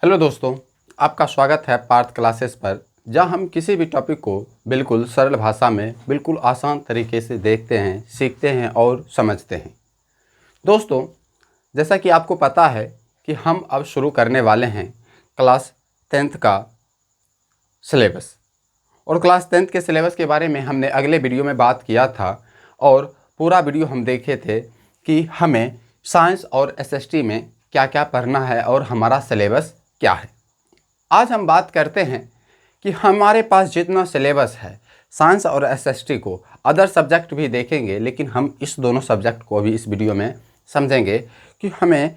Hello दोस्तों, आपका स्वागत है पार्थ क्लासेस पर, जहां हम किसी भी टॉपिक को बिल्कुल सरल भाषा में बिल्कुल आसान तरीके से देखते हैं, सीखते हैं और समझते हैं। दोस्तों, जैसा कि आपको पता है कि हम अब शुरू करने वाले हैं क्लास 10th का सिलेबस। और क्लास 10th के सिलेबस के बारे में हमने अगले वीडियो में बात किया था और पूरा वीडियो हम देखे थे कि हमें साइंस और एसएसटी में क्या क्या पढ़ना है और हमारा सिलेबस क्या है। आज हम बात करते हैं कि हमारे पास जितना सिलेबस है साइंस और एसएसटी को, अदर सब्जेक्ट भी देखेंगे, लेकिन हम इस दोनों सब्जेक्ट को भी इस वीडियो में समझेंगे कि हमें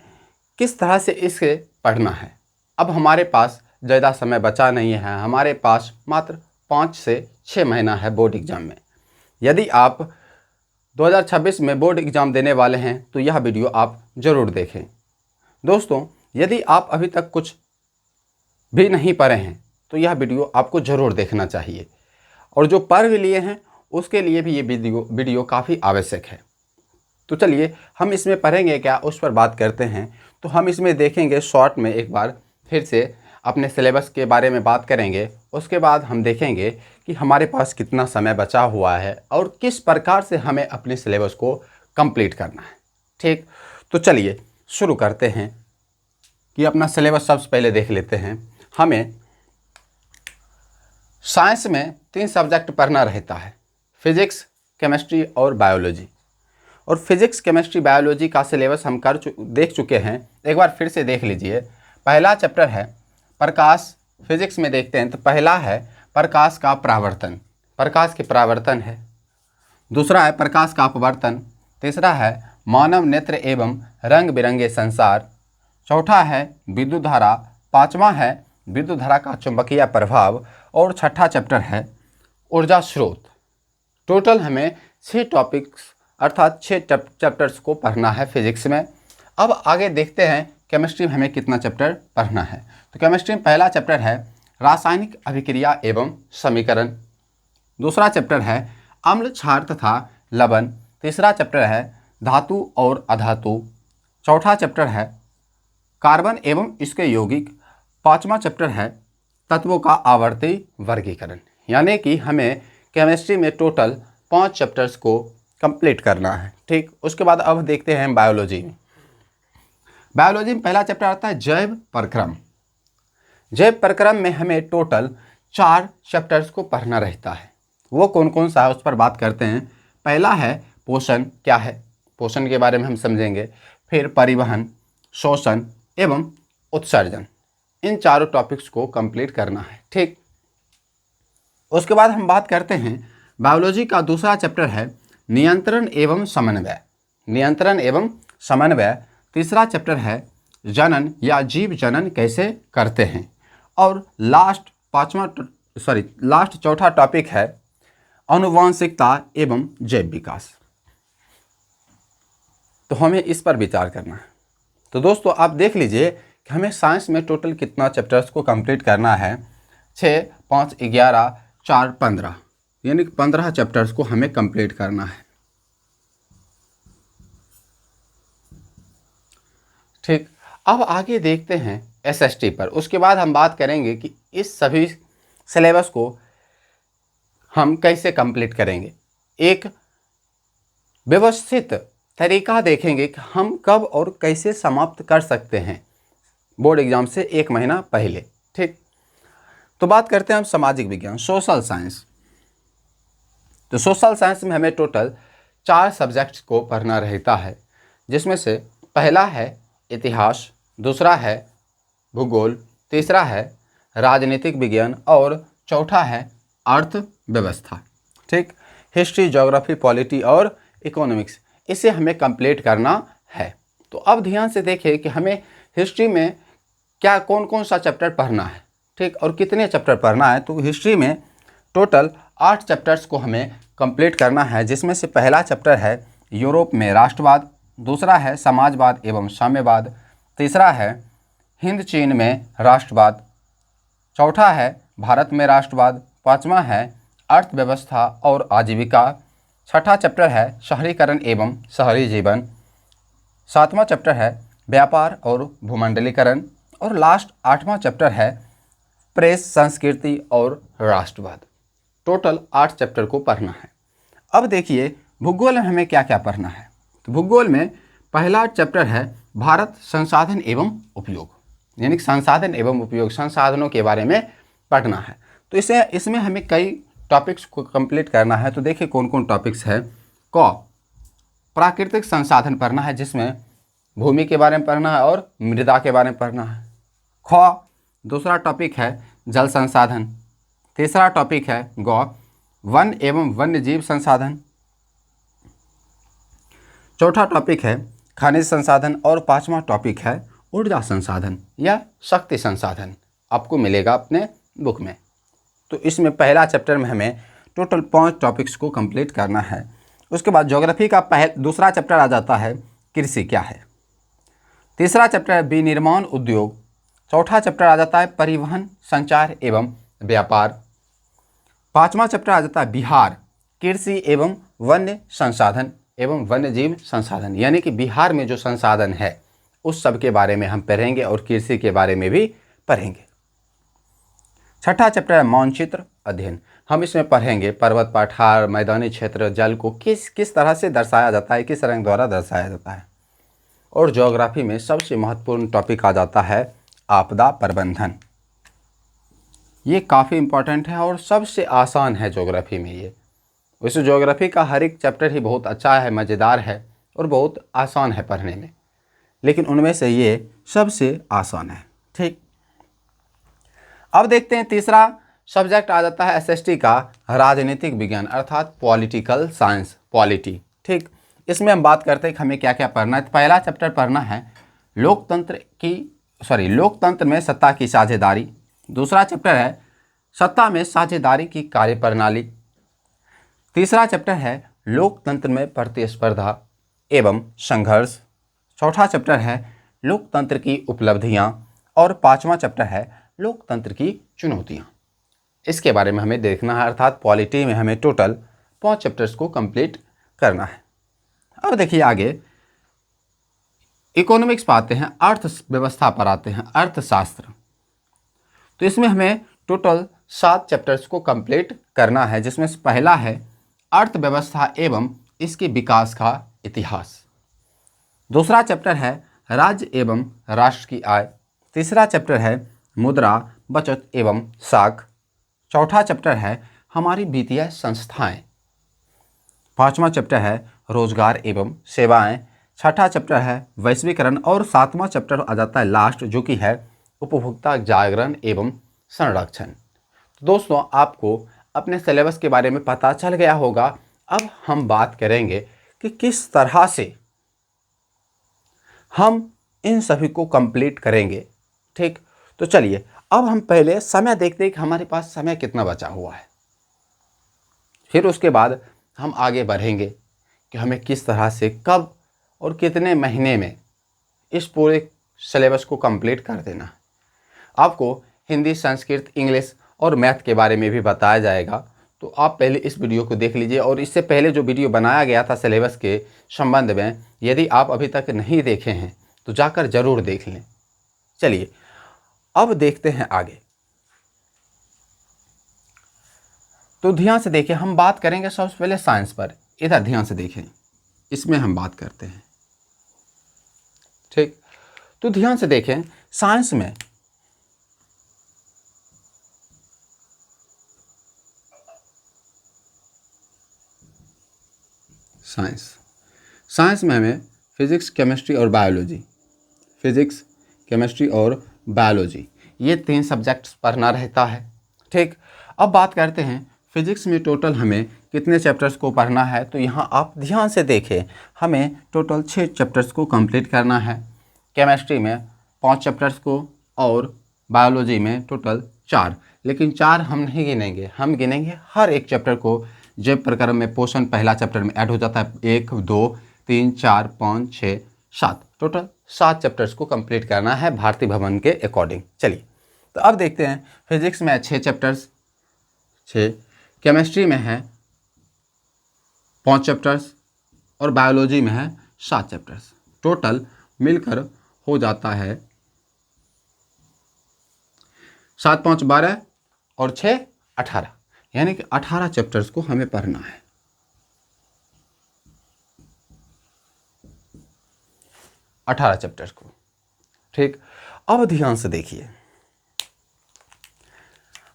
किस तरह से इसे पढ़ना है। अब हमारे पास ज़्यादा समय बचा नहीं है, हमारे पास मात्र 5 से 6 महीना है बोर्ड एग्ज़ाम में। यदि आप 2026 में बोर्ड एग्ज़ाम देने वाले हैं तो यह वीडियो आप ज़रूर देखें। दोस्तों, यदि आप अभी तक कुछ भी नहीं पढ़े हैं तो यह वीडियो आपको ज़रूर देखना चाहिए, और जो पढ़ भी लिए हैं उसके लिए भी ये वीडियो काफ़ी आवश्यक है। तो चलिए हम इसमें पढ़ेंगे क्या, उस पर बात करते हैं। तो हम इसमें देखेंगे शॉर्ट में एक बार फिर से अपने सिलेबस के बारे में बात करेंगे। उसके बाद हम देखेंगे कि हमारे पास कितना समय बचा हुआ है और किस प्रकार से हमें अपने सिलेबस को कंप्लीट करना है। ठीक, तो चलिए शुरू करते हैं कि अपना सिलेबस सबसे पहले देख लेते हैं। हमें साइंस में 3 सब्जेक्ट पढ़ना रहता है, फिज़िक्स, केमिस्ट्री और बायोलॉजी। और फिज़िक्स, केमिस्ट्री, बायोलॉजी का सिलेबस हम देख चुके हैं। एक बार फिर से देख लीजिए। पहला चैप्टर है प्रकाश। फिज़िक्स में देखते हैं तो पहला है प्रकाश का परावर्तन, प्रकाश के परावर्तन है। दूसरा है प्रकाश का अपवर्तन। तीसरा है मानव नेत्र एवं रंग बिरंगे संसार। चौथा है विद्युत धारा। पाँचवा है विद्युत धारा का चुंबकीय प्रभाव। और छठा चैप्टर है ऊर्जा स्रोत। टोटल हमें 6 टॉपिक्स अर्थात 6 चैप्टर्स को पढ़ना है फिज़िक्स में। अब आगे देखते हैं केमिस्ट्री में हमें कितना चैप्टर पढ़ना है। तो केमिस्ट्री में पहला चैप्टर है रासायनिक अभिक्रिया एवं समीकरण। दूसरा चैप्टर है अम्ल, क्षार तथा लवण। तीसरा चैप्टर है धातु और अधातु। चौथा चैप्टर है कार्बन एवं इसके यौगिक। पाँचवा चैप्टर है तत्वों का आवर्ती वर्गीकरण। यानी कि हमें केमिस्ट्री में टोटल 5 चैप्टर्स को कंप्लीट करना है। ठीक, उसके बाद अब देखते हैं बायोलॉजी में। बायोलॉजी में पहला चैप्टर आता है जैव प्रक्रम। जैव प्रक्रम में हमें टोटल 4 चैप्टर्स को पढ़ना रहता है। वो कौन कौन सा है उस पर बात करते हैं। पहला है पोषण क्या है, पोषण के बारे में हम समझेंगे। फिर परिवहन, शोषण एवं उत्सर्जन, इन चारों टॉपिक्स को कंप्लीट करना है। ठीक, उसके बाद हम बात करते हैं बायोलॉजी का दूसरा चैप्टर है नियंत्रण एवं समन्वय। नियंत्रण एवं समन्वय। तीसरा चैप्टर है जनन या जीव जनन कैसे करते हैं। और लास्ट चौथा टॉपिक है आनुवांशिकता एवं जैव विकास। तो हमें इस पर विचार करना है। तो दोस्तों, आप देख लीजिए कि हमें साइंस में टोटल कितना चैप्टर्स को कंप्लीट करना है। 6, 5, 11, 4, 15, यानी कि 15 चैप्टर्स को हमें कंप्लीट करना है। ठीक, अब आगे देखते हैं एसएसटी पर। उसके बाद हम बात करेंगे कि इस सभी सिलेबस को हम कैसे कंप्लीट करेंगे। एक व्यवस्थित तरीका देखेंगे कि हम कब और कैसे समाप्त कर सकते हैं बोर्ड एग्जाम से 1 महीना पहले। ठीक, तो बात करते हैं हम सामाजिक विज्ञान, सोशल साइंस। तो सोशल साइंस में हमें टोटल 4 सब्जेक्ट्स को पढ़ना रहता है, जिसमें से पहला है इतिहास, दूसरा है भूगोल, तीसरा है राजनीतिक विज्ञान और चौथा है अर्थव्यवस्था। ठीक, हिस्ट्री, ज्योग्राफी, पॉलिटी और इकोनॉमिक्स, इसे हमें कंप्लीट करना है। तो अब ध्यान से देखिए कि हमें हिस्ट्री में क्या कौन कौन सा चैप्टर पढ़ना है। ठीक, और कितने चैप्टर पढ़ना है। तो हिस्ट्री में टोटल 8 चैप्टर्स को हमें कंप्लीट करना है, जिसमें से पहला चैप्टर है यूरोप में राष्ट्रवाद। दूसरा है समाजवाद एवं साम्यवाद। तीसरा है हिंद चीन में राष्ट्रवाद। चौथा है भारत में राष्ट्रवाद। पाँचवा है अर्थव्यवस्था और आजीविका। छठा चैप्टर है शहरीकरण एवं शहरी जीवन। सातवां चैप्टर है व्यापार और भूमंडलीकरण। और लास्ट 8वां चैप्टर है प्रेस, संस्कृति और राष्ट्रवाद। टोटल 8 चैप्टर को पढ़ना है। अब देखिए भूगोल में हमें क्या क्या पढ़ना है। तो भूगोल में पहला चैप्टर है भारत, संसाधन एवं उपयोग, यानी कि संसाधन एवं उपयोग, संसाधनों के बारे में पढ़ना है। तो इसमें हमें कई टॉपिक्स को कंप्लीट करना है। तो देखिए कौन कौन टॉपिक्स है। क, प्राकृतिक संसाधन पढ़ना है, जिसमें भूमि के बारे में पढ़ना है और मृदा के बारे में पढ़ना है। ख, दूसरा टॉपिक है जल संसाधन। तीसरा टॉपिक है ग, वन एवं वन्य जीव संसाधन। चौथा टॉपिक है खनिज संसाधन और 5वां टॉपिक है ऊर्जा संसाधन या शक्ति संसाधन। आपको मिलेगा अपने बुक में। तो इसमें पहला चैप्टर में हमें टोटल 5 टॉपिक्स को कंप्लीट करना है। उसके बाद ज्योग्राफी का दूसरा चैप्टर आ जाता है कृषि क्या है। तीसरा चैप्टर है विनिर्माण उद्योग। चौथा चैप्टर आ जाता है परिवहन, संचार एवं व्यापार। 5वां चैप्टर आ जाता है बिहार, कृषि एवं वन्य संसाधन एवं वन्य जीव संसाधन, यानी कि बिहार में जो संसाधन है उस सब के बारे में हम पढ़ेंगे और कृषि के बारे में भी पढ़ेंगे। छठा चैप्टर है मानचित्र अध्ययन। हम इसमें पढ़ेंगे पर्वत, पठार, मैदानी क्षेत्र, जल को किस तरह से दर्शाया जाता है, किस रंग द्वारा दर्शाया जाता है। और ज्योग्राफी में सबसे महत्वपूर्ण टॉपिक आ जाता है आपदा प्रबंधन। ये काफ़ी इम्पोर्टेंट है और सबसे आसान है ज्योग्राफी में ये। वैसे ज्योग्राफी का हर एक चैप्टर ही बहुत अच्छा है, मज़ेदार है और बहुत आसान है पढ़ने में, लेकिन उनमें से ये सबसे आसान है। ठीक, अब देखते हैं तीसरा सब्जेक्ट आ जाता है एसएसटी का राजनीतिक विज्ञान अर्थात पॉलिटिकल साइंस, पॉलिटी। ठीक, इसमें हम बात करते हैं कि हमें क्या क्या पढ़ना है। तो पहला चैप्टर पढ़ना है लोकतंत्र में सत्ता की साझेदारी। दूसरा चैप्टर है सत्ता में साझेदारी की कार्यप्रणाली। तीसरा चैप्टर है लोकतंत्र में प्रतिस्पर्धा एवं संघर्ष। चौथा चैप्टर है लोकतंत्र की उपलब्धियां और 5वां चैप्टर है लोकतंत्र की चुनौतियां। इसके बारे में हमें देखना है, अर्थात पॉलिटी में हमें टोटल 5 चैप्टर्स को कंप्लीट करना है। अब देखिए आगे इकोनॉमिक्स पर आते हैं, अर्थव्यवस्था पर आते हैं, अर्थशास्त्र। तो इसमें हमें टोटल 7 चैप्टर्स को कंप्लीट करना है, जिसमें से पहला है अर्थव्यवस्था एवं इसके विकास का इतिहास। दूसरा चैप्टर है राज्य एवं राष्ट्र की आय। तीसरा चैप्टर है मुद्रा, बचत एवं साख। चौथा चैप्टर है हमारी वित्तीय संस्थाएं। 5वां चैप्टर है रोजगार एवं सेवाएं। छठा चैप्टर है वैश्वीकरण और 7वां चैप्टर आ जाता है लास्ट, जो कि है उपभोक्ता जागरण एवं संरक्षण। तो दोस्तों आपको अपने सिलेबस के बारे में पता चल गया होगा। अब हम बात करेंगे कि किस तरह से हम इन सभी को कंप्लीट करेंगे। ठीक, तो चलिए अब हम पहले समय देखते हैं कि हमारे पास समय कितना बचा हुआ है, फिर उसके बाद हम आगे बढ़ेंगे कि हमें किस तरह से कब और कितने महीने में इस पूरे सिलेबस को कंप्लीट कर देना है। आपको हिंदी, संस्कृत, इंग्लिश और मैथ के बारे में भी बताया जाएगा। तो आप पहले इस वीडियो को देख लीजिए, और इससे पहले जो वीडियो बनाया गया था सिलेबस के संबंध में, यदि आप अभी तक नहीं देखे हैं तो जाकर ज़रूर देख लें। चलिए अब देखते हैं आगे। तो ध्यान से देखिए, हम बात करेंगे सबसे पहले साइंस पर। इधर ध्यान से देखें, इसमें हम बात करते हैं। ठीक, तो ध्यान से देखें साइंस में साइंस में हमें फिजिक्स, केमिस्ट्री और बायोलॉजी, फिजिक्स, केमिस्ट्री और बायोलॉजी, ये 3 सब्जेक्ट्स पढ़ना रहता है। ठीक, अब बात करते हैं फिजिक्स में टोटल हमें कितने चैप्टर्स को पढ़ना है। तो यहाँ आप ध्यान से देखें, हमें टोटल 6 चैप्टर्स को कंप्लीट करना है। केमिस्ट्री में 5 चैप्टर्स को और बायोलॉजी में टोटल 4, लेकिन 4 हम नहीं गिनेंगे, हम गिनेंगे हर एक चैप्टर को। जैव प्रक्रम में पोषण पहला चैप्टर में ऐड हो जाता है। 1, 2, 3, 4, 5, 6, 7, टोटल 7 चैप्टर्स को कंप्लीट करना है भारतीय भवन के अकॉर्डिंग। चलिए तो अब देखते हैं फिजिक्स में 6 चैप्टर्स, 6, केमिस्ट्री में है 5 चैप्टर्स और बायोलॉजी में है 7 चैप्टर्स। टोटल मिलकर हो जाता है 7 5 12 और 6 18, यानी कि 18 चैप्टर्स को हमें पढ़ना है। 18 चैप्टर्स को, ठीक। अब ध्यान से देखिए,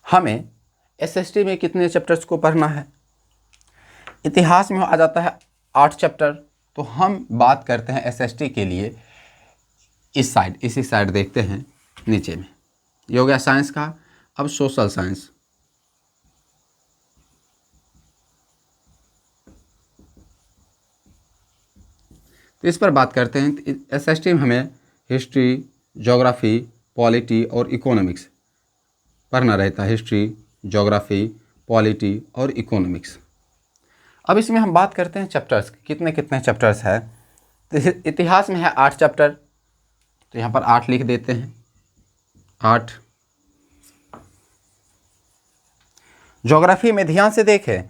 हमें एसएसटी में कितने चैप्टर्स को पढ़ना है। इतिहास में आ जाता है 8 चैप्टर। तो हम बात करते हैं एसएसटी के लिए इस साइड, इसी साइड देखते हैं नीचे में। ये हो गया साइंस का। अब सोशल साइंस, तो इस पर बात करते हैं। एसएसटी में हमें हिस्ट्री, ज्योग्राफी, पॉलिटी और इकोनॉमिक्स पढ़ना रहता है। हिस्ट्री, ज्योग्राफी, पॉलिटी और इकोनॉमिक्स। अब इसमें हम बात करते हैं चैप्टर्स, कितने कितने चैप्टर्स है। तो इतिहास में है 8 चैप्टर, तो यहाँ पर 8 लिख देते हैं, 8। ज्योग्राफी में ध्यान से देखें,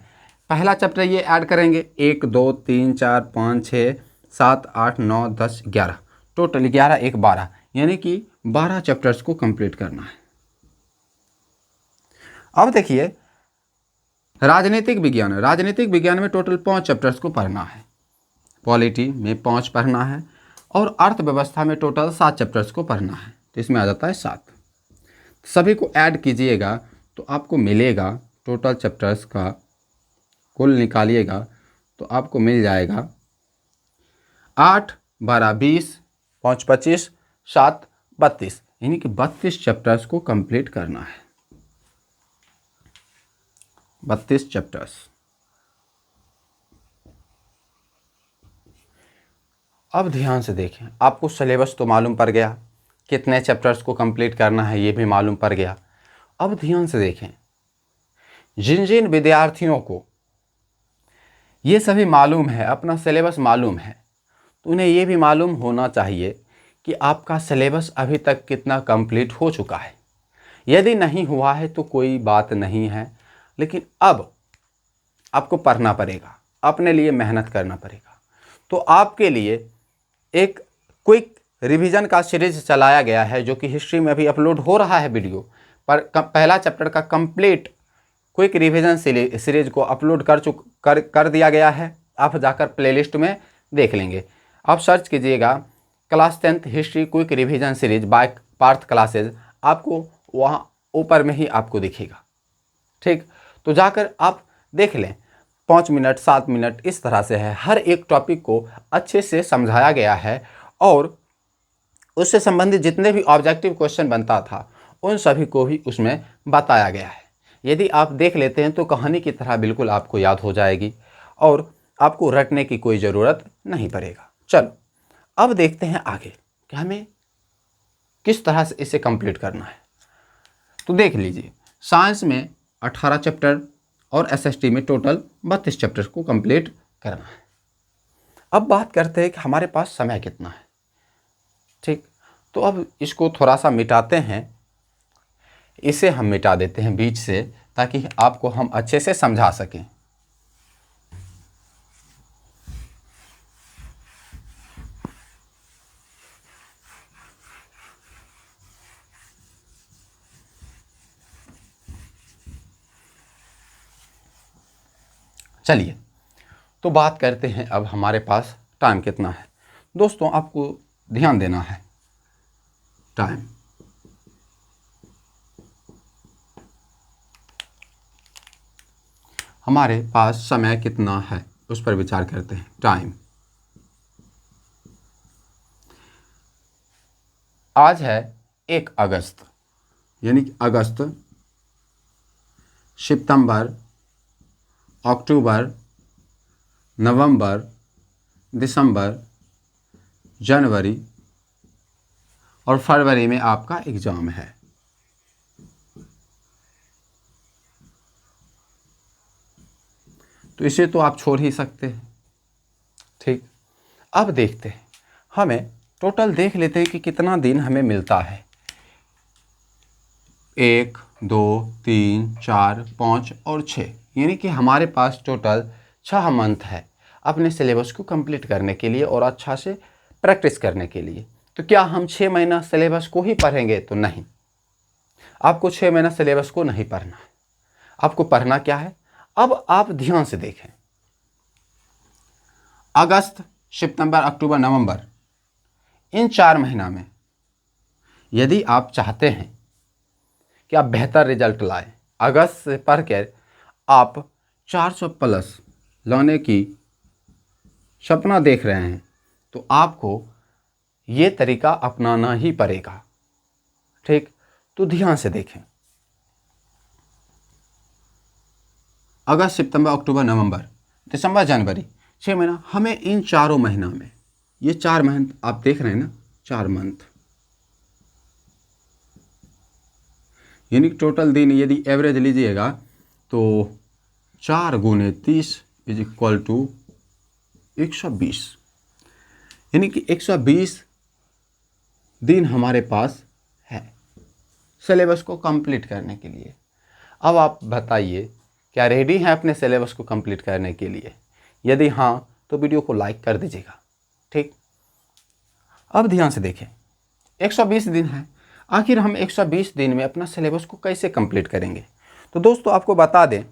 पहला चैप्टर ये ऐड करेंगे, 1 2 3 4 5 6 7 8 9 10 11, टोटल 11 1 12, यानी कि 12 चैप्टर्स को कंप्लीट करना है। अब देखिए राजनीतिक विज्ञान, राजनीतिक विज्ञान में टोटल 5 चैप्टर्स को पढ़ना है। पॉलिटी में 5 पढ़ना है और अर्थव्यवस्था में टोटल 7 चैप्टर्स को पढ़ना है। तो इसमें आ जाता है 7। सभी को ऐड कीजिएगा तो आपको मिलेगा टोटल चैप्टर्स का कुल निकालिएगा तो आपको मिल जाएगा 8 12 20 5 25 7 32, यानी कि 32 चैप्टर्स को कंप्लीट करना है। 32 चैप्टर्स। अब ध्यान से देखें, आपको सिलेबस तो मालूम पड़ गया, कितने चैप्टर्स को कंप्लीट करना है ये भी मालूम पड़ गया। अब ध्यान से देखें, जिन जिन विद्यार्थियों को ये सभी मालूम है, अपना सिलेबस मालूम है, तो उन्हें ये भी मालूम होना चाहिए कि आपका सिलेबस अभी तक कितना कंप्लीट हो चुका है। यदि नहीं हुआ है तो कोई बात नहीं है, लेकिन अब आपको पढ़ना पड़ेगा, अपने लिए मेहनत करना पड़ेगा। तो आपके लिए एक क्विक रिवीजन का सीरीज चलाया गया है, जो कि हिस्ट्री में अभी अपलोड हो रहा है वीडियो पर। पहला चैप्टर का कंप्लीट क्विक रिवीजन सीरीज को अपलोड कर दिया गया है। आप जाकर प्लेलिस्ट में देख लेंगे। आप सर्च कीजिएगा class 10th history quick revision series by Parth Classes, आपको वहाँ ऊपर में ही आपको दिखेगा, ठीक। तो जाकर आप देख लें, 5 मिनट 7 मिनट इस तरह से है। हर एक टॉपिक को अच्छे से समझाया गया है और उससे संबंधित जितने भी ऑब्जेक्टिव क्वेश्चन बनता था उन सभी को भी उसमें बताया गया है। यदि आप देख लेते हैं तो कहानी की तरह बिल्कुल आपको याद हो जाएगी और आपको रटने की कोई ज़रूरत नहीं पड़ेगा। चलो अब देखते हैं आगे कि हमें किस तरह से इसे कंप्लीट करना है। तो देख लीजिए, साइंस में 18 चैप्टर और एसएसटी में टोटल 32 चैप्टर को कंप्लीट करना है। अब बात करते हैं कि हमारे पास समय कितना है, ठीक। तो अब इसको थोड़ा सा मिटाते हैं, इसे हम मिटा देते हैं बीच से, ताकि आपको हम अच्छे से समझा सकें। चलिए तो बात करते हैं अब हमारे पास टाइम कितना है। दोस्तों आपको ध्यान देना है, टाइम हमारे पास समय कितना है उस पर विचार करते हैं। टाइम आज है 1 अगस्त, यानी कि अगस्त, सितंबर, अक्टूबर, नवंबर, दिसंबर, जनवरी और फरवरी में आपका एग्ज़ाम है। तो इसे तो आप छोड़ ही सकते हैं, ठीक। अब देखते हैं, हमें टोटल देख लेते हैं कि कितना दिन हमें मिलता है। 1 2 3 4 5 और 6, यानी कि हमारे पास टोटल 6 मंथ है अपने सिलेबस को कंप्लीट करने के लिए और अच्छा से प्रैक्टिस करने के लिए। तो क्या हम 6 महीना सिलेबस को ही पढ़ेंगे? तो नहीं, आपको 6 महीना सिलेबस को नहीं पढ़ना है। आपको पढ़ना क्या है, अब आप ध्यान से देखें। अगस्त, सितंबर, अक्टूबर, नवंबर, इन 4 महीना में यदि आप चाहते हैं कि आप बेहतर रिजल्ट लाएं, अगस्त से पढ़कर आप 400 प्लस लाने की सपना देख रहे हैं, तो आपको ये तरीका अपनाना ही पड़ेगा। ठीक, तो ध्यान से देखें। अगस्त, सितंबर, अक्टूबर, नवंबर, दिसंबर, जनवरी, 6 महीना, हमें इन 4 महीना में, ये 4 मंथ आप देख रहे हैं ना, 4 मंथ, यानी टोटल दिन यदि एवरेज लीजिएगा तो 4 गुने 30 इज इक्वल टू 120, यानी कि 120 दिन हमारे पास है सिलेबस को कंप्लीट करने के लिए। अब आप बताइए, क्या रेडी हैं अपने सिलेबस को कंप्लीट करने के लिए? यदि हाँ, तो वीडियो को लाइक कर दीजिएगा। ठीक, अब ध्यान से देखें, 120 दिन है। आखिर हम 120 दिन में अपना सिलेबस को कैसे कंप्लीट करेंगे? तो दोस्तों आपको बता दें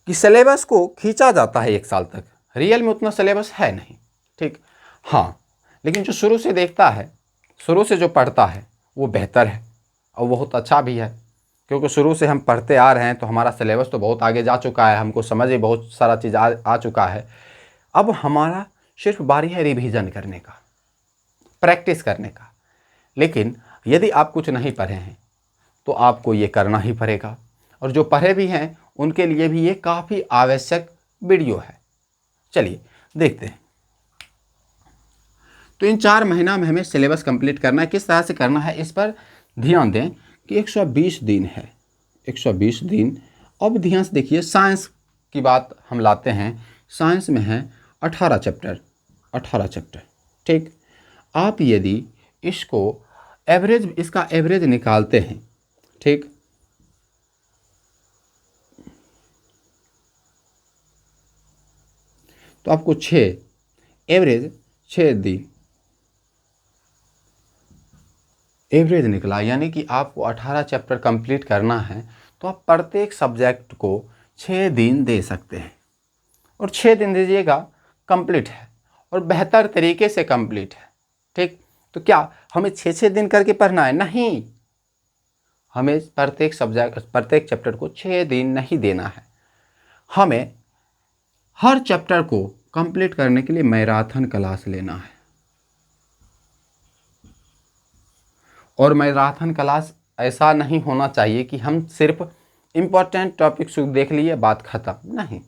कि सिलेबस को खींचा जाता है 1 साल तक, रियल में उतना सिलेबस है नहीं। ठीक, हाँ, लेकिन जो शुरू से देखता है, शुरू से जो पढ़ता है, वो बेहतर है और बहुत अच्छा भी है, क्योंकि शुरू से हम पढ़ते आ रहे हैं तो हमारा सिलेबस तो बहुत आगे जा चुका है, हमको समझ में बहुत सारा चीज़ आ चुका है। अब हमारा सिर्फ बारी है रिवीजन करने का, प्रैक्टिस करने का। लेकिन यदि आप कुछ नहीं पढ़े हैं तो आपको ये करना ही पड़ेगा, और जो पढ़े भी हैं उनके लिए भी ये काफ़ी आवश्यक वीडियो है। चलिए देखते हैं। तो इन 4 महीना में हमें सिलेबस कंप्लीट करना है। किस तरह से करना है इस पर ध्यान दें कि 120 दिन है, 120 दिन। अब ध्यान से देखिए, साइंस की बात हम लाते हैं। साइंस में है 18 चैप्टर, 18 चैप्टर। ठीक, आप यदि इसको एवरेज, इसका एवरेज निकालते हैं, ठीक, तो आपको 6 एवरेज 6 दिन एवरेज निकला, यानी कि आपको 18 चैप्टर कंप्लीट करना है। तो आप प्रत्येक सब्जेक्ट को 6 दिन दे सकते हैं, और 6 दिन दीजिएगा, कंप्लीट है और बेहतर तरीके से कंप्लीट है। ठीक, तो क्या हमें 6-6 दिन करके पढ़ना है? नहीं, हमें प्रत्येक सब्जेक्ट, प्रत्येक चैप्टर को 6 दिन नहीं देना है। हमें हर चैप्टर को कंप्लीट करने के लिए मैराथन क्लास लेना है, और मैराथन क्लास ऐसा नहीं होना चाहिए कि हम सिर्फ इम्पोर्टेंट टॉपिक्स देख लिए, बात ख़त्म। नहीं,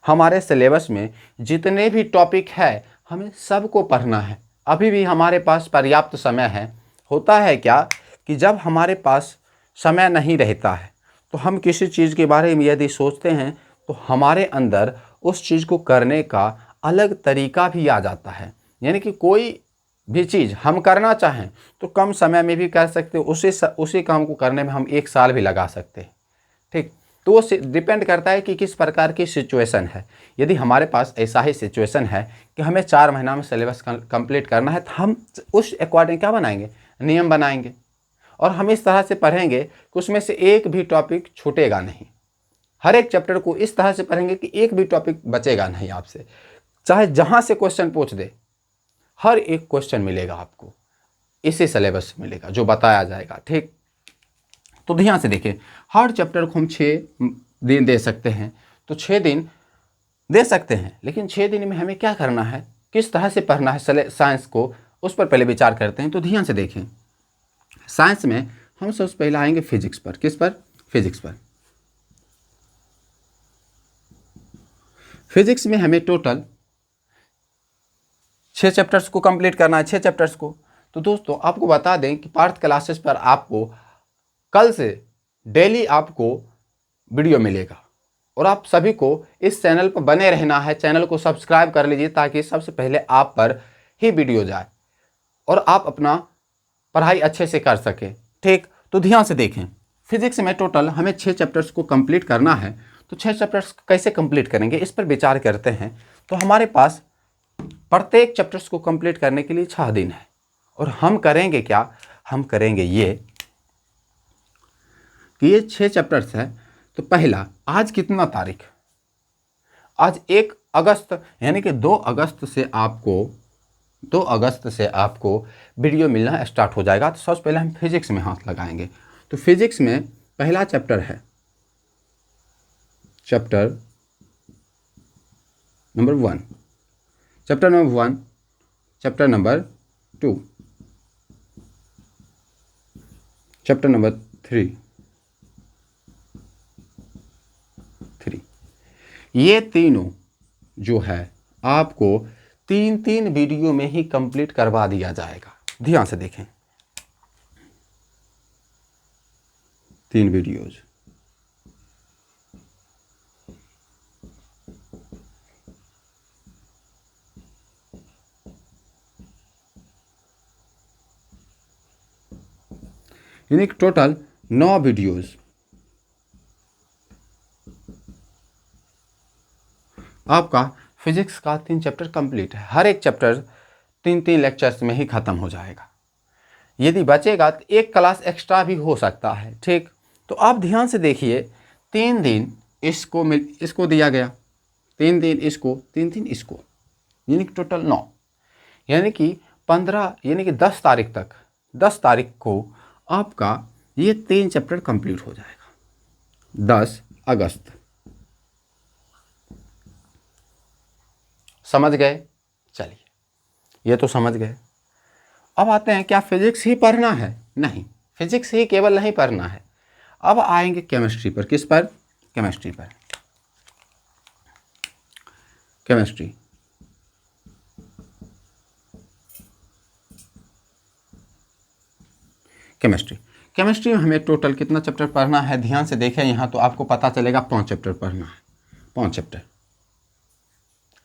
हमारे सिलेबस में जितने भी टॉपिक है हमें सबको पढ़ना है। अभी भी हमारे पास पर्याप्त समय है। होता है क्या कि जब हमारे पास समय नहीं रहता है तो हम किसी चीज़ के बारे में यदि सोचते हैं तो हमारे अंदर उस चीज़ को करने का अलग तरीका भी आ जाता है। यानी कि कोई भी चीज़ हम करना चाहें तो कम समय में भी कर सकते हो, उसी काम को करने में हम 1 साल भी लगा सकते हैं। ठीक, तो वो डिपेंड करता है कि किस प्रकार की सिचुएशन है। यदि हमारे पास ऐसा ही सिचुएशन है कि हमें 4 महीना में सिलेबस कंप्लीट करना है, तो हम उस अकॉर्डिंग क्या बनाएंगे, नियम बनाएंगे, और हम इस तरह से पढ़ेंगे कि उसमें से एक भी टॉपिक छूटेगा नहीं। हर एक चैप्टर को इस तरह से पढ़ेंगे कि एक भी टॉपिक बचेगा नहीं आपसे, चाहे जहाँ से क्वेश्चन पूछ दे, हर एक क्वेश्चन मिलेगा आपको, इसी सिलेबस से मिलेगा जो बताया जाएगा। ठीक, तो ध्यान से देखिए, हर चैप्टर को हम 6 दिन दे सकते हैं, तो 6 दिन दे सकते हैं, लेकिन 6 दिन में हमें क्या करना है, किस तरह से पढ़ना है साइंस को, उस पर पहले विचार करते हैं। तो ध्यान से देखें, साइंस में हम सबसे पहले आएंगे फिजिक्स पर। किस पर? फिजिक्स पर। फिजिक्स में हमें टोटल 6 चैप्टर्स को कंप्लीट करना है, 6 चैप्टर्स को। तो दोस्तों आपको बता दें कि पार्थ क्लासेस पर आपको कल से डेली आपको वीडियो मिलेगा, और आप सभी को इस चैनल पर बने रहना है। चैनल को सब्सक्राइब कर लीजिए ताकि सबसे पहले आप पर ही वीडियो जाए और आप अपना पढ़ाई अच्छे से कर सकें। ठीक, तो ध्यान से देखें, फिजिक्स में टोटल हमें 6 चैप्टर्स को कंप्लीट करना है। तो 6 चैप्टर्स कैसे कंप्लीट करेंगे इस पर विचार करते हैं। तो हमारे पास प्रत्येक चैप्टर्स को कंप्लीट करने के लिए 6 दिन है, और हम करेंगे क्या, हम करेंगे ये कि ये 6 चैप्टर्स हैं। तो पहला, आज कितना तारीख, आज 1 अगस्त, यानी कि 2 अगस्त से आपको वीडियो मिलना स्टार्ट हो जाएगा। तो सबसे पहले हम फिजिक्स में हाथ लगाएंगे। तो फिजिक्स में पहला चैप्टर है chapter number 1, chapter number 1, chapter number 2, chapter number 3। ये तीनों जो है आपको 3 वीडियो में ही कंप्लीट करवा दिया जाएगा। ध्यान से देखें, 3 वीडियोज। यानी टोटल 9 वीडियोज आपका फिजिक्स का 3 चैप्टर कंप्लीट है। हर एक चैप्टर 3 लेक्चर्स में ही ख़त्म हो जाएगा। यदि बचेगा तो 1 क्लास एक्स्ट्रा भी हो सकता है। ठीक, तो आप ध्यान से देखिए, 3 दिन इसको दिया गया, 3 दिन इसको, 3 दिन इसको, यानी कि टोटल 9, यानी कि 15, यानी कि 10 तारीख तक, 10 तारीख को आपका ये 3 चैप्टर कंप्लीट हो जाएगा। 10 अगस्त। समझ गए? चलिए, ये तो समझ गए। अब आते हैं, क्या फिजिक्स ही पढ़ना है? नहीं, फिजिक्स ही केवल नहीं पढ़ना है। अब आएंगे केमिस्ट्री पर। किस पर? केमिस्ट्री पर। केमिस्ट्री, केमिस्ट्री में हमें टोटल कितना चैप्टर पढ़ना है? ध्यान से देखें यहाँ, तो आपको पता चलेगा 5 चैप्टर पढ़ना है। 5 चैप्टर।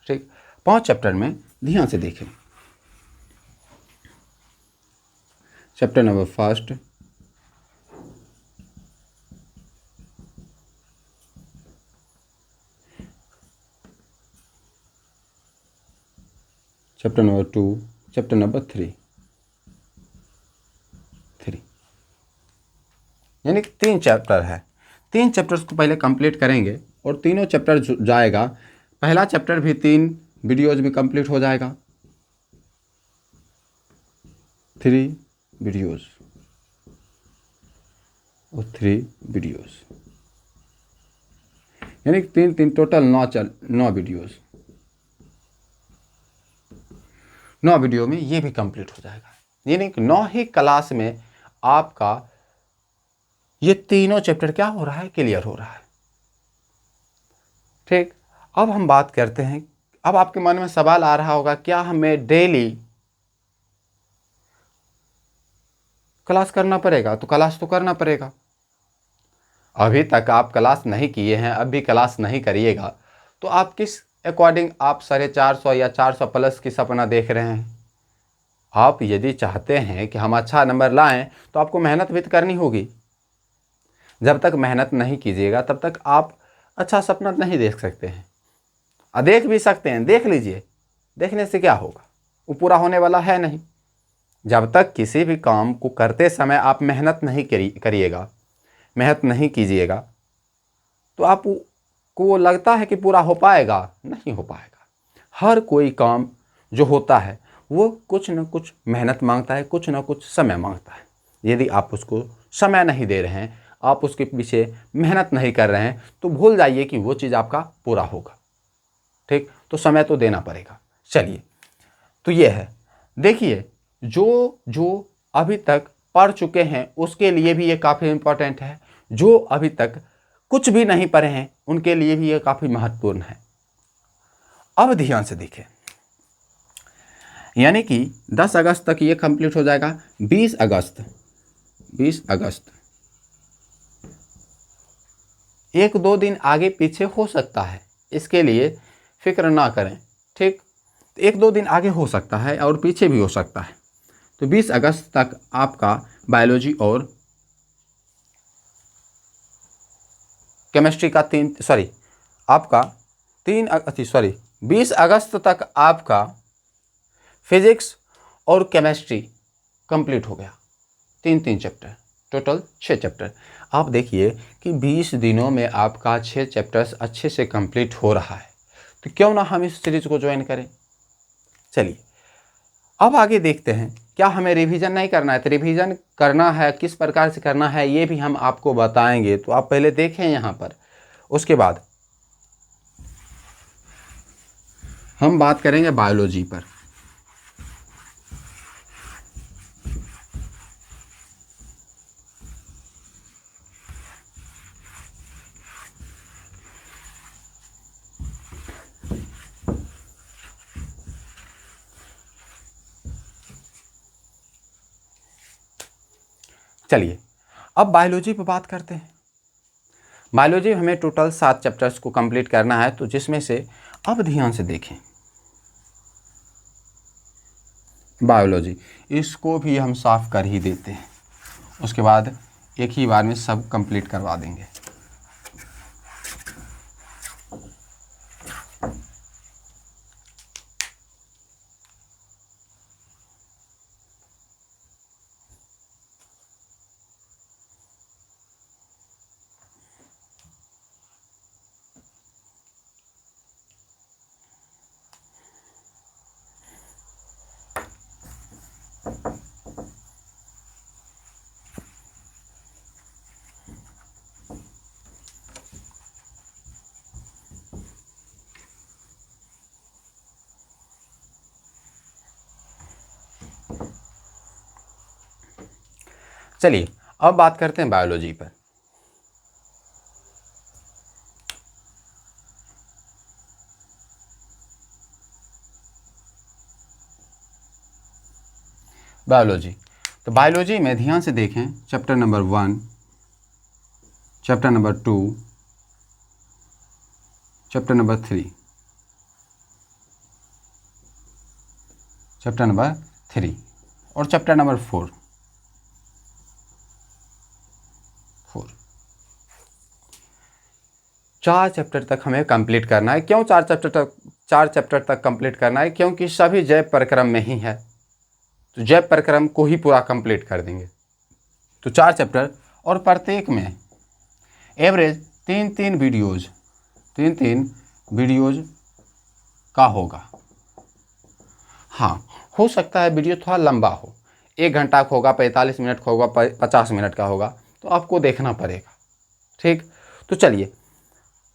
ठीक, 5 चैप्टर में ध्यान से देखें। Chapter number 1, chapter number 2, chapter number 3, यानी कि 3 चैप्टर है। 3 चैप्टर्स को पहले कंप्लीट करेंगे और तीनों चैप्टर जाएगा। पहला चैप्टर भी 3 वीडियोज में कंप्लीट हो जाएगा। 3 वीडियोज और 3 वीडियोज, यानी कि 3 टोटल 9 वीडियोज। 9 वीडियो में ये भी कंप्लीट हो जाएगा, यानी कि 9 ही क्लास में आपका ये तीनों चैप्टर क्या हो रहा है? क्लियर हो रहा है। ठीक, अब हम बात करते हैं। अब आपके मन में सवाल आ रहा होगा, क्या हमें डेली क्लास करना पड़ेगा? तो क्लास तो करना पड़ेगा। अभी तक आप क्लास नहीं किए हैं, अब भी क्लास नहीं करिएगा, तो आप किस अकॉर्डिंग आप 450 या 400 प्लस की सपना देख रहे हैं? आप यदि चाहते हैं कि हम अच्छा नंबर लाएं, तो आपको मेहनत भी तो करनी होगी। जब तक मेहनत नहीं कीजिएगा तब तक आप अच्छा सपना नहीं देख सकते हैं। देख भी सकते हैं, देख लीजिए, देखने से क्या होगा? वो पूरा होने वाला है नहीं। जब तक किसी भी काम को करते समय आप मेहनत नहीं करिएगा, मेहनत नहीं कीजिएगा, तो आपको वो लगता है कि पूरा हो पाएगा, नहीं हो पाएगा। हर कोई काम जो होता है वो कुछ न कुछ मेहनत मांगता है, कुछ न कुछ समय मांगता है। यदि आप उसको समय नहीं दे रहे हैं, आप उसके पीछे मेहनत नहीं कर रहे हैं, तो भूल जाइए कि वो चीज़ आपका पूरा होगा। ठीक, तो समय तो देना पड़ेगा। चलिए, तो ये है। देखिए, जो अभी तक पढ़ चुके हैं उसके लिए भी ये काफ़ी इम्पोर्टेंट है। जो अभी तक कुछ भी नहीं पढ़े हैं उनके लिए भी ये काफ़ी महत्वपूर्ण है। अब ध्यान से देखें, यानी कि 10 अगस्त तक ये कंप्लीट हो जाएगा। 20 अगस्त 1-2 दिन आगे पीछे हो सकता है, इसके लिए फिक्र ना करें। ठीक, 1-2 दिन आगे हो सकता है और पीछे भी हो सकता है। तो 20 अगस्त तक आपका बायोलॉजी और केमिस्ट्री का 20 अगस्त तक आपका फिजिक्स और केमिस्ट्री कंप्लीट हो गया। 3 चैप्टर। Total 6 chapter. आप देखिए कि 20 दिनों में आपका 6 चैप्टर्स अच्छे से कंप्लीट हो रहा है, तो क्यों ना हम इस सीरीज को ज्वाइन करें। चलिए अब आगे देखते हैं, क्या हमें रिवीजन नहीं करना है, तो रिवीजन करना है, किस प्रकार से करना है ये भी हम आपको बताएंगे। तो आप पहले देखें यहाँ पर, उसके बाद हम बात करेंगे बायोलॉजी पर। चलिए अब बायोलॉजी पर बात करते हैं। बायोलॉजी हमें टोटल 7 चैप्टर्स को कंप्लीट करना है, तो जिसमें से अब ध्यान से देखें बायोलॉजी, इसको भी हम साफ कर ही देते हैं, उसके बाद एक ही बार में सब कंप्लीट करवा देंगे। चलिए अब बात करते हैं बायोलॉजी पर। बायोलॉजी, तो बायोलॉजी में ध्यान से देखें, chapter number 1, chapter number 2, chapter number 3, chapter number 3 और चैप्टर नंबर 4। 4 चैप्टर तक हमें कंप्लीट करना है। क्यों 4 चैप्टर तक कंप्लीट करना है? क्योंकि सभी जैव प्रक्रम में ही है, तो जैव प्रक्रम को ही पूरा कंप्लीट कर देंगे। तो 4 चैप्टर और प्रत्येक में एवरेज 3-3 वीडियोज़ का होगा। हाँ, हो सकता है वीडियो थोड़ा लंबा हो, 1 घंटा का होगा, 45 मिनट का होगा, 50 मिनट का होगा, तो आपको देखना पड़ेगा। ठीक, तो चलिए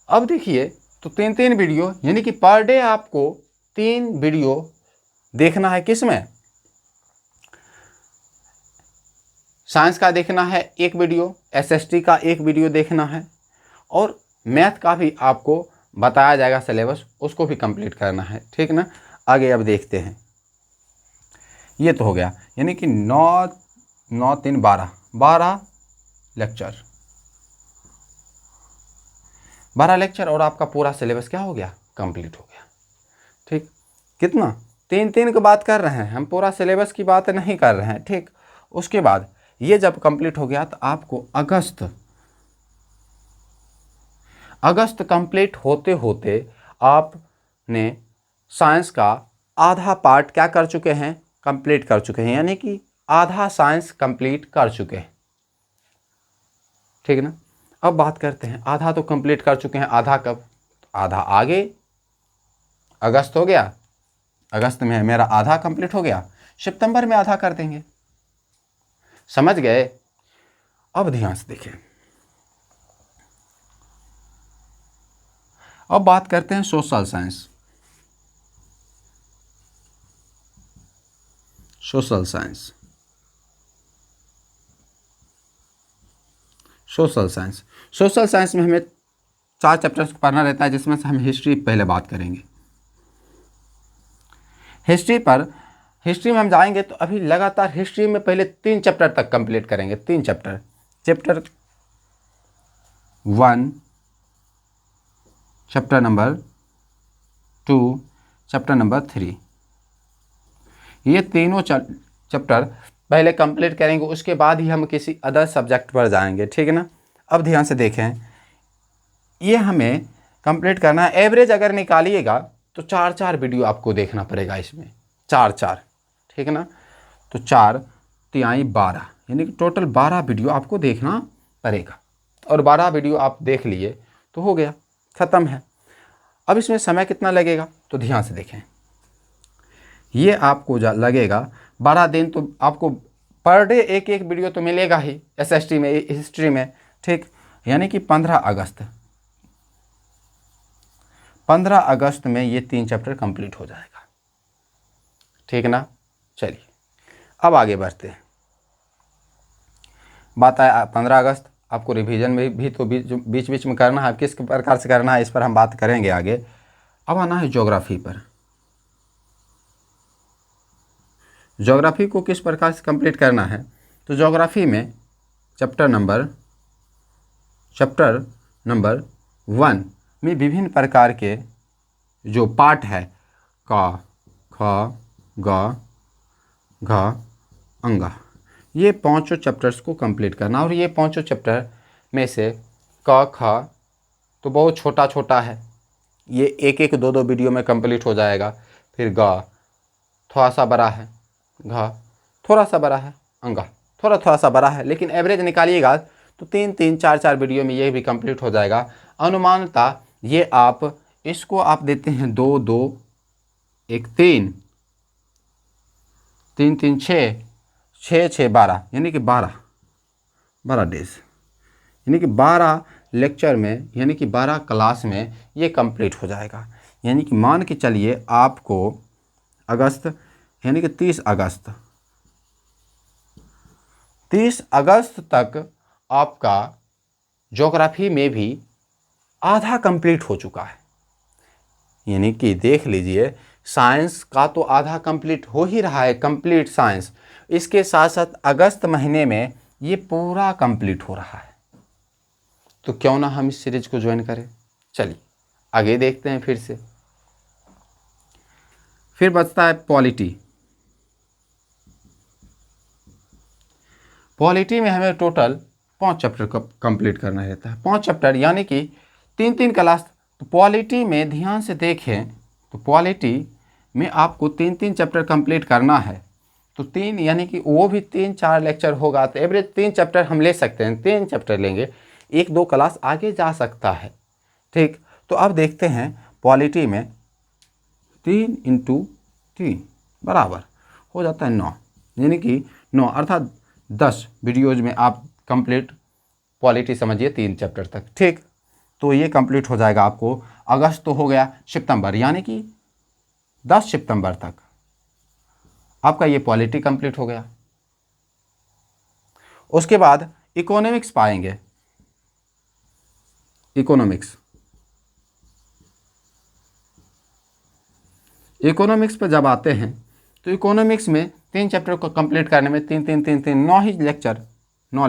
अब देखिए, तो 3-3 वीडियो यानी कि पर डे आपको 3 वीडियो देखना है। किस में? साइंस का देखना है 1 वीडियो, एसएसटी का 1 वीडियो देखना है, और मैथ का भी आपको बताया जाएगा सिलेबस, उसको भी कंप्लीट करना है। ठीक ना। आगे अब देखते हैं, ये तो हो गया, यानी कि 9-3 12 लेक्चर, 12 लेक्चर और आपका पूरा सिलेबस क्या हो गया? कंप्लीट हो गया। ठीक, कितना? 3-3 की बात कर रहे हैं हम, पूरा सिलेबस की बात नहीं कर रहे हैं। ठीक, उसके बाद ये जब कंप्लीट हो गया तो आपको अगस्त कंप्लीट होते होते आपने साइंस का आधा पार्ट क्या कर चुके हैं? कंप्लीट कर चुके हैं, यानी कि आधा साइंस कंप्लीट कर चुके हैं। ठीक ना। अब बात करते हैं, आधा तो कंप्लीट कर चुके हैं, आधा कब? आधा आगे अगस्त हो गया, अगस्त में मेरा आधा कंप्लीट हो गया, सितंबर में आधा कर देंगे। समझ गए? अब ध्यान से देखें, अब बात करते हैं सोशल साइंस। सोशल साइंस में हमें 4 चैप्टर्स पढ़ना रहता है, जिसमें से हम हिस्ट्री पहले बात करेंगे। हिस्ट्री में हम जाएंगे तो अभी लगातार हिस्ट्री में पहले 3 चैप्टर तक कंप्लीट करेंगे। 3 chapter, chapter 1, chapter number 2, chapter number 3, ये तीनों चैप्टर पहले कंप्लीट करेंगे, उसके बाद ही हम किसी अदर सब्जेक्ट पर जाएंगे। ठीक है ना। अब ध्यान से देखें, ये हमें कंप्लीट करना है। एवरेज अगर निकालिएगा तो 4-4 वीडियो आपको देखना पड़ेगा इसमें, 4-4। ठीक है ना। तो 4 तिहाई 12, यानी कि टोटल 12 वीडियो आपको देखना पड़ेगा, और 12 वीडियो आप देख लिए तो हो गया, ख़त्म है। अब इसमें समय कितना लगेगा तो ध्यान से देखें, ये आपको लगेगा 12 दिन, तो आपको पर डे एक एक वीडियो तो मिलेगा ही एसएसटी में, हिस्ट्री में, ठीक। यानी कि 15 अगस्त में ये 3 चैप्टर कंप्लीट हो जाएगा, ठीक ना। चलिए अब आगे बढ़ते हैं। बात आया 15 अगस्त, आपको रिवीजन में भी तो बीच बीच में करना है, किस प्रकार से करना है इस पर हम बात करेंगे आगे। अब आना है ज्योग्राफी पर। ज्योग्राफी को किस प्रकार से कंप्लीट करना है, तो ज्योग्राफी में चैप्टर नंबर 1 में विभिन्न प्रकार के जो पार्ट है, क, ख, ग, घ, अंगा, ये पांचों चैप्टर्स को कंप्लीट करना। और ये पांचों चैप्टर में से क, ख तो बहुत छोटा छोटा है, ये एक एक दो वीडियो में कंप्लीट हो जाएगा। फिर ग थोड़ा सा बड़ा है, घ थोड़ा सा बड़ा है, अंगा थोड़ा सा बड़ा है, लेकिन एवरेज निकालिएगा तो 3 4 वीडियो में ये भी कंप्लीट हो जाएगा। अनुमानतः ये आप इसको आप देते हैं 2 2 1 3 3 3 6 6 6 12, यानी कि 12 डेज, यानी कि 12 लेक्चर में, यानी कि 12 क्लास में ये कंप्लीट हो जाएगा। यानी कि मान के चलिए आपको अगस्त, यानी कि 30 अगस्त तक आपका ज्योग्राफी में भी आधा कंप्लीट हो चुका है। यानी कि देख लीजिए, साइंस का तो आधा कंप्लीट हो ही रहा है, कंप्लीट साइंस। इसके साथ साथ अगस्त महीने में ये पूरा कंप्लीट हो रहा है। तो क्यों ना हम इस सीरीज को ज्वाइन करें। चलिए आगे देखते हैं फिर से। फिर बचता है पॉलिटी। पॉलिटी में हमें टोटल 5 चैप्टर कंप्लीट करना रहता है, 5 चैप्टर, यानी कि 3 क्लास। तो पॉलिटी में ध्यान से देखें तो पॉलिटी में आपको 3 चैप्टर कंप्लीट करना है। तो 3 यानी कि वो भी 3 4 लेक्चर होगा, तो एवरेज 3 चैप्टर हम ले सकते हैं, 3 चैप्टर लेंगे, 1 2 क्लास आगे जा सकता है, ठीक। तो अब देखते हैं पॉलिटी में 3 × 3 बराबर हो जाता है 9, यानी कि 9 अर्थात 10 वीडियोज में आप कंप्लीट पॉलिटी समझिए 3 चैप्टर तक, ठीक। तो ये कंप्लीट हो जाएगा आपको। अगस्त तो हो गया, सितंबर यानी कि 10 सितंबर तक आपका ये पॉलिटी कंप्लीट हो गया। उसके बाद इकोनॉमिक्स पाएंगे। इकोनॉमिक्स पर जब आते हैं तो इकोनॉमिक्स में 3 चैप्टर को कंप्लीट करने में 3 3 3 3 9 ही लेक्चर, 9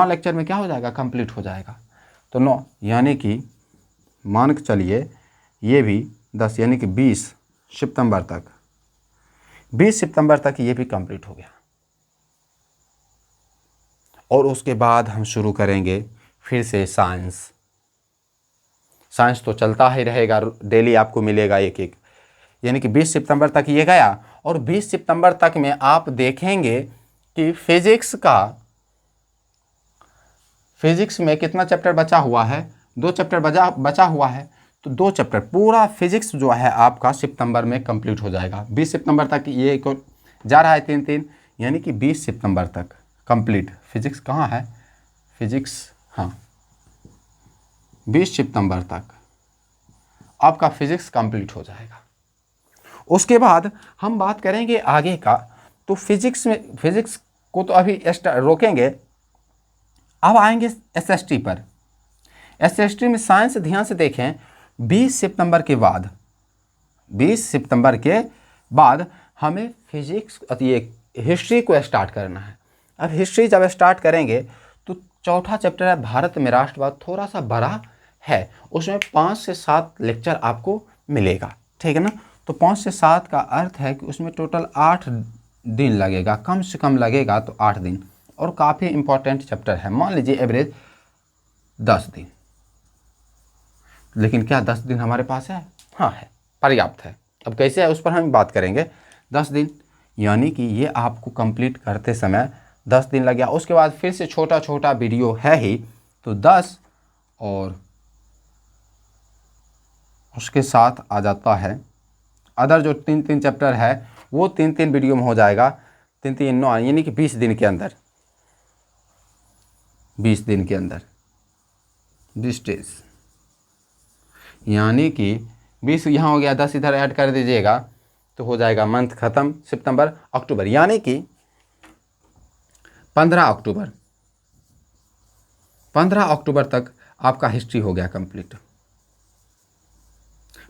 लेक्चर में क्या हो जाएगा, कंप्लीट हो जाएगा। तो 9 यानी कि मान के चलिए ये भी 10, यानी कि 20 सितंबर तक ये भी कंप्लीट हो गया। और उसके बाद हम शुरू करेंगे फिर से साइंस तो चलता ही रहेगा, डेली आपको मिलेगा एक एक, यानी कि 20 सितंबर तक ये गया। और 20 सितंबर तक में आप देखेंगे कि फिजिक्स में कितना चैप्टर बचा हुआ है, 2 चैप्टर बचा हुआ है। तो 2 चैप्टर पूरा फिजिक्स जो है आपका सितंबर में कंप्लीट हो जाएगा। 20 सितंबर तक ये जा रहा है 3 यानी कि 20 सितंबर तक कंप्लीट। फिजिक्स कहाँ है, फिजिक्स, हाँ 20 सितंबर तक आपका फिजिक्स कंप्लीट हो जाएगा। उसके बाद हम बात करेंगे आगे का। तो फिजिक्स को तो अभी रोकेंगे, अब आएंगे एसएसटी पर। एसएसटी में साइंस ध्यान से देखें, 20 सितंबर के बाद हमें फिजिक्स, ये हिस्ट्री को स्टार्ट करना है। अब हिस्ट्री जब स्टार्ट करेंगे तो चौथा चैप्टर है भारत में राष्ट्रवाद, थोड़ा सा बड़ा है, उसमें 5 से 7 लेक्चर आपको मिलेगा, ठीक है ना। तो 5 से 7 का अर्थ है कि उसमें टोटल 8 दिन लगेगा, कम से कम लगेगा तो 8 दिन, और काफ़ी इंपॉर्टेंट चैप्टर है। मान लीजिए एवरेज 10 दिन, लेकिन क्या 10 दिन हमारे पास है? हाँ है, पर्याप्त है। अब कैसे है उस पर हम बात करेंगे। 10 दिन यानी कि ये आपको कंप्लीट करते समय 10 दिन लग गया। उसके बाद फिर से छोटा छोटा वीडियो है ही, तो 10 और उसके साथ आ जाता है अदर जो 3-3 चैप्टर है, वो 3-3 वीडियो में हो जाएगा। 3-3 9 यानी कि 20 दिन के अंदर, 20 दिन के अंदर 20 डेज, यानी कि 20 यहाँ हो गया, 10 इधर ऐड कर दीजिएगा तो हो जाएगा मंथ ख़त्म, सितंबर अक्टूबर, यानी कि 15 अक्टूबर तक आपका हिस्ट्री हो गया कंप्लीट।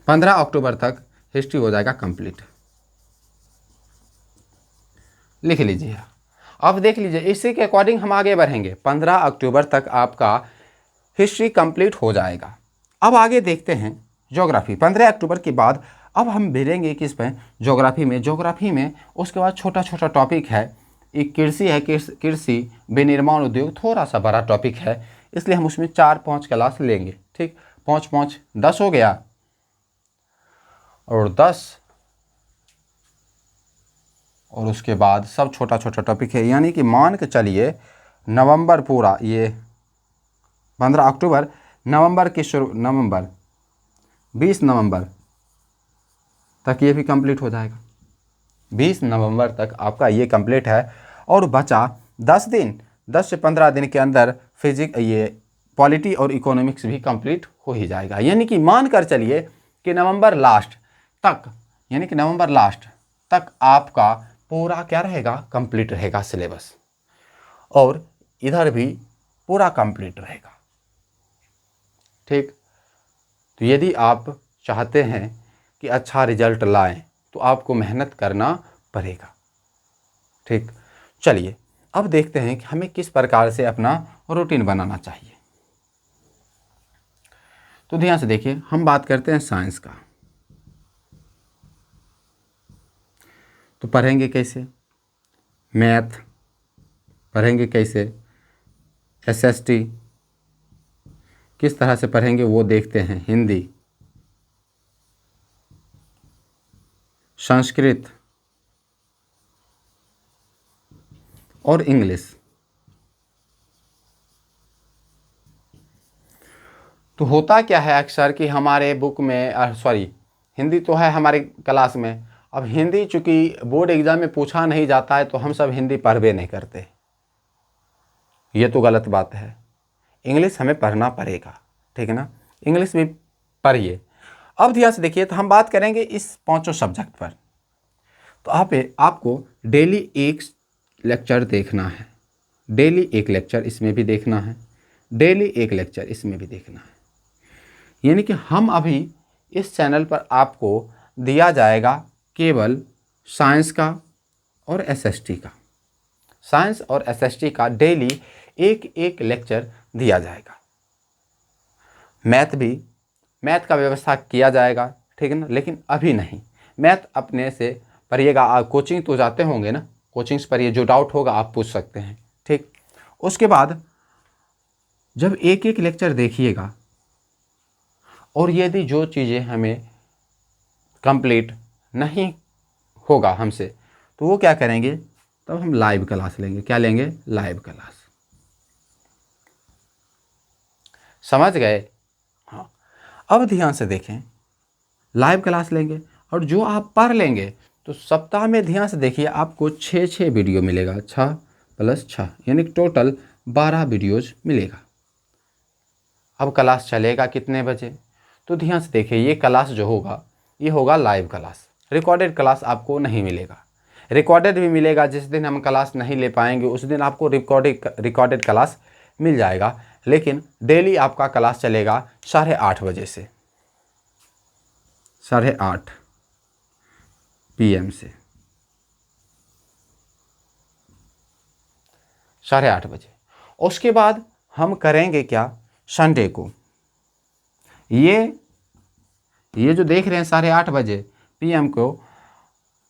15 अक्टूबर तक हिस्ट्री हो जाएगा कंप्लीट। लिख लीजिए। अब देख लीजिए, इसी के अकॉर्डिंग हम आगे बढ़ेंगे। 15 अक्टूबर तक आपका हिस्ट्री कंप्लीट हो जाएगा। अब आगे देखते हैं ज्योग्राफी। 15 अक्टूबर के बाद अब हम भिड़ेंगे किस पे, ज्योग्राफी में। ज्योग्राफी में उसके बाद छोटा छोटा टॉपिक है, एक कृषि है, कृषि विनिर्माण उद्योग, थोड़ा सा बड़ा टॉपिक है, इसलिए हम उसमें 4-5 क्लास लेंगे। ठीक, 5-5 10 हो गया, और 10 और उसके बाद सब छोटा छोटा टॉपिक है, यानी कि मान के चलिए नवंबर पूरा, ये 15 अक्टूबर, नवंबर की शुरू, नवंबर 20 नवंबर तक ये भी कंप्लीट हो जाएगा। 20 नवंबर तक आपका ये कंप्लीट है, और बचा 10 दिन, 10 से 15 दिन के अंदर फिजिक्स, ये पॉलिटी और इकोनॉमिक्स भी कंप्लीट हो ही जाएगा। यानी कि मान कर चलिए कि नवंबर लास्ट तक, यानी कि नवंबर लास्ट तक आपका पूरा क्या रहेगा, कंप्लीट रहेगा सिलेबस, और इधर भी पूरा कंप्लीट रहेगा। ठीक, तो यदि आप चाहते हैं कि अच्छा रिजल्ट लाएं तो आपको मेहनत करना पड़ेगा। ठीक, चलिए अब देखते हैं कि हमें किस प्रकार से अपना रूटीन बनाना चाहिए। तो ध्यान से देखिए, हम बात करते हैं साइंस का। तो पढ़ेंगे कैसे, मैथ पढ़ेंगे कैसे, एसएसटी किस तरह से पढ़ेंगे वो देखते हैं, हिंदी, संस्कृत और इंग्लिश। तो होता क्या है अक्सर कि हमारे बुक में, सॉरी हिंदी तो है हमारी क्लास में, अब हिंदी चूँकि बोर्ड एग्ज़ाम में पूछा नहीं जाता है तो हम सब हिंदी पढ़बे नहीं करते, ये तो गलत बात है। इंग्लिश हमें पढ़ना पड़ेगा, ठीक है ना, इंग्लिश भी पढ़िए। अब ध्यान से देखिए, तो हम बात करेंगे इस 5 सब्जेक्ट पर। तो आपको डेली एक लेक्चर देखना है, डेली एक लेक्चर इसमें भी देखना है, डेली एक लेक्चर इसमें भी देखना है। यानी कि हम अभी इस चैनल पर आपको दिया जाएगा केवल साइंस का और एसएसटी का, साइंस और एसएसटी का डेली एक एक लेक्चर दिया जाएगा। मैथ का व्यवस्था किया जाएगा, ठीक है ना, लेकिन अभी नहीं। मैथ अपने से पढ़िएगा, आप कोचिंग तो जाते होंगे ना, कोचिंग से पढ़िए, जो डाउट होगा आप पूछ सकते हैं। ठीक, उसके बाद जब एक एक लेक्चर देखिएगा, और यदि जो चीज़ें हमें कंप्लीट नहीं होगा हमसे, तो वो क्या करेंगे, तब हम लाइव क्लास लेंगे। क्या लेंगे, लाइव क्लास। समझ गए? हाँ, अब ध्यान से देखें, लाइव क्लास लेंगे और जो आप पढ़ लेंगे, तो सप्ताह में ध्यान से देखिए आपको 6 वीडियो मिलेगा, 6 + 6 यानी टोटल 12 वीडियोज मिलेगा। अब क्लास चलेगा कितने बजे, तो ध्यान से देखिए, ये क्लास जो होगा ये होगा लाइव क्लास। रिकॉर्डेड क्लास आपको नहीं मिलेगा। रिकॉर्डेड भी मिलेगा, जिस दिन हम क्लास नहीं ले पाएंगे उस दिन आपको रिकॉर्डेड क्लास मिल जाएगा, लेकिन डेली आपका क्लास चलेगा 8:30 बजे से, 8:30 PM से 8:30 बजे। उसके बाद हम करेंगे क्या, संडे को ये जो देख रहे हैं 8:30 बजे PM को,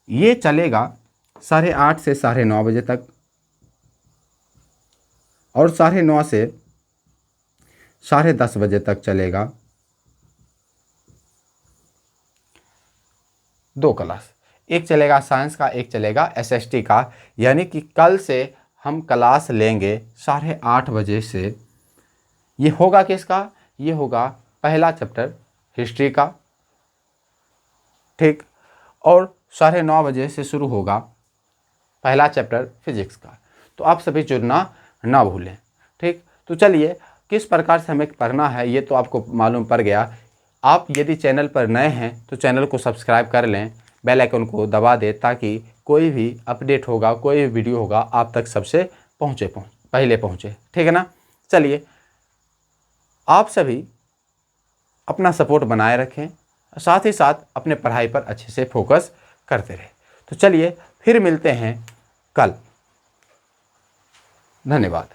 ये चलेगा 8:30 से 9:30 बजे तक, और 9:30 से 10:30 बजे तक चलेगा 2 क्लास। एक चलेगा साइंस का, एक चलेगा एसएसटी का। यानी कि कल से हम क्लास लेंगे 8:30 बजे से। ये होगा किसका? ये होगा पहला चैप्टर हिस्ट्री का, ठीक। और 9:30 बजे से शुरू होगा पहला चैप्टर फिजिक्स का। तो आप सभी जुड़ना ना भूलें, ठीक। तो चलिए, किस प्रकार से हमें पढ़ना है ये तो आपको मालूम पड़ गया। आप यदि चैनल पर नए हैं तो चैनल को सब्सक्राइब कर लें, बेल आइकन को दबा दें, ताकि कोई भी अपडेट होगा, कोई भी वीडियो होगा आप तक सबसे पहले पहुँचे, ठीक है ना। चलिए, आप सभी अपना सपोर्ट बनाए रखें, साथ ही साथ अपने पढ़ाई पर अच्छे से फोकस करते रहें। तो चलिए फिर मिलते हैं कल। धन्यवाद।